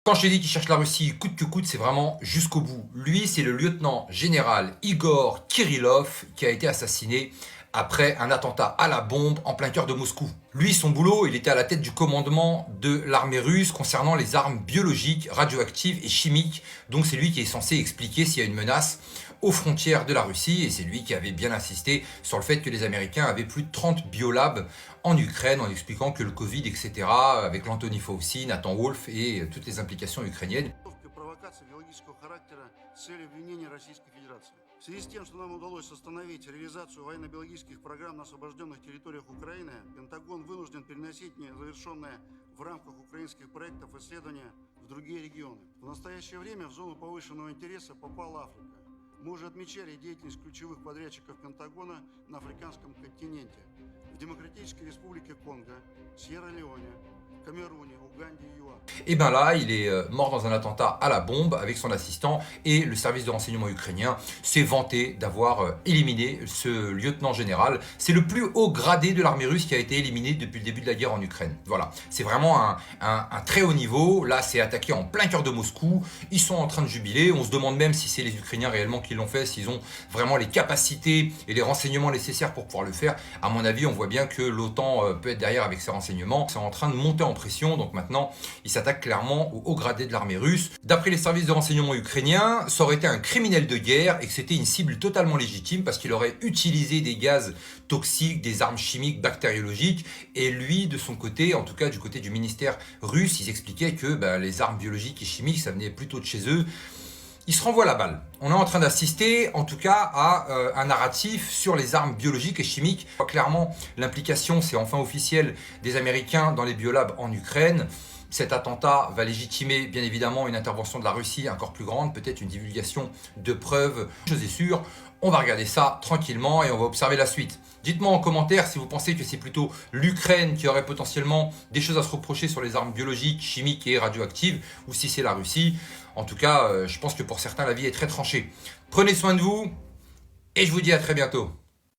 Quand je t'ai dit qu'il cherche la Russie coûte que coûte, c'est vraiment jusqu'au bout. Lui, c'est le lieutenant général Igor Kirillov qui a été assassiné après un attentat à la bombe en plein cœur de Moscou. Lui, son boulot, il était à la tête du commandement de l'armée russe concernant les armes biologiques, radioactives et chimiques. Donc c'est lui qui est censé expliquer s'il y a une menace aux frontières de la Russie, et c'est lui qui avait bien insisté sur le fait que les Américains avaient plus de 30 biolabs en Ukraine, en expliquant que le Covid, etc., avec l'Anthony Fauci, Nathan Wolf et toutes les implications ukrainiennes. В связи с тем, что нам удалось остановить реализацию военно-биологических программ на освобожденных территориях Украины, Пентагон вынужден переносить незавершенные в рамках украинских проектов исследования в другие регионы. В настоящее время в зону повышенного интереса попала Африка. Мы уже отмечали деятельность ключевых подрядчиков Пентагона на африканском континенте. В Демократической Республике Конго, Сьерра-Леоне, Cameroun, Ouganda et Yoa. Et bien là, il est mort dans un attentat à la bombe avec son assistant, et le service de renseignement ukrainien s'est vanté d'avoir éliminé ce lieutenant général. C'est le plus haut gradé de l'armée russe qui a été éliminé depuis le début de la guerre en Ukraine. Voilà, c'est vraiment un très haut niveau. Là, c'est attaqué en plein cœur de Moscou. Ils sont en train de jubiler. On se demande même si c'est les Ukrainiens réellement qui l'ont fait, s'ils ont vraiment les capacités et les renseignements nécessaires pour pouvoir le faire. À mon avis, on voit bien que l'OTAN peut être derrière avec ses renseignements. C'est en train de monter en pression, donc maintenant, il s'attaque clairement au haut gradé de l'armée russe. D'après les services de renseignement ukrainiens, ça aurait été un criminel de guerre et que c'était une cible totalement légitime parce qu'il aurait utilisé des gaz toxiques, des armes chimiques, bactériologiques. Et lui, de son côté, en tout cas du côté du ministère russe, ils expliquaient que les armes biologiques et chimiques, ça venait plutôt de chez eux. Il se renvoie la balle. On est en train d'assister, en tout cas, à un narratif sur les armes biologiques et chimiques. Clairement, l'implication, c'est enfin officiel, des Américains dans les biolabs en Ukraine. Cet attentat va légitimer, bien évidemment, une intervention de la Russie encore plus grande, peut-être une divulgation de preuves. Chose est sûre, on va regarder ça tranquillement et on va observer la suite. Dites-moi en commentaire si vous pensez que c'est plutôt l'Ukraine qui aurait potentiellement des choses à se reprocher sur les armes biologiques, chimiques et radioactives, ou si c'est la Russie. En tout cas, je pense que pour certains, la vie est très tranchée. Prenez soin de vous et je vous dis à très bientôt.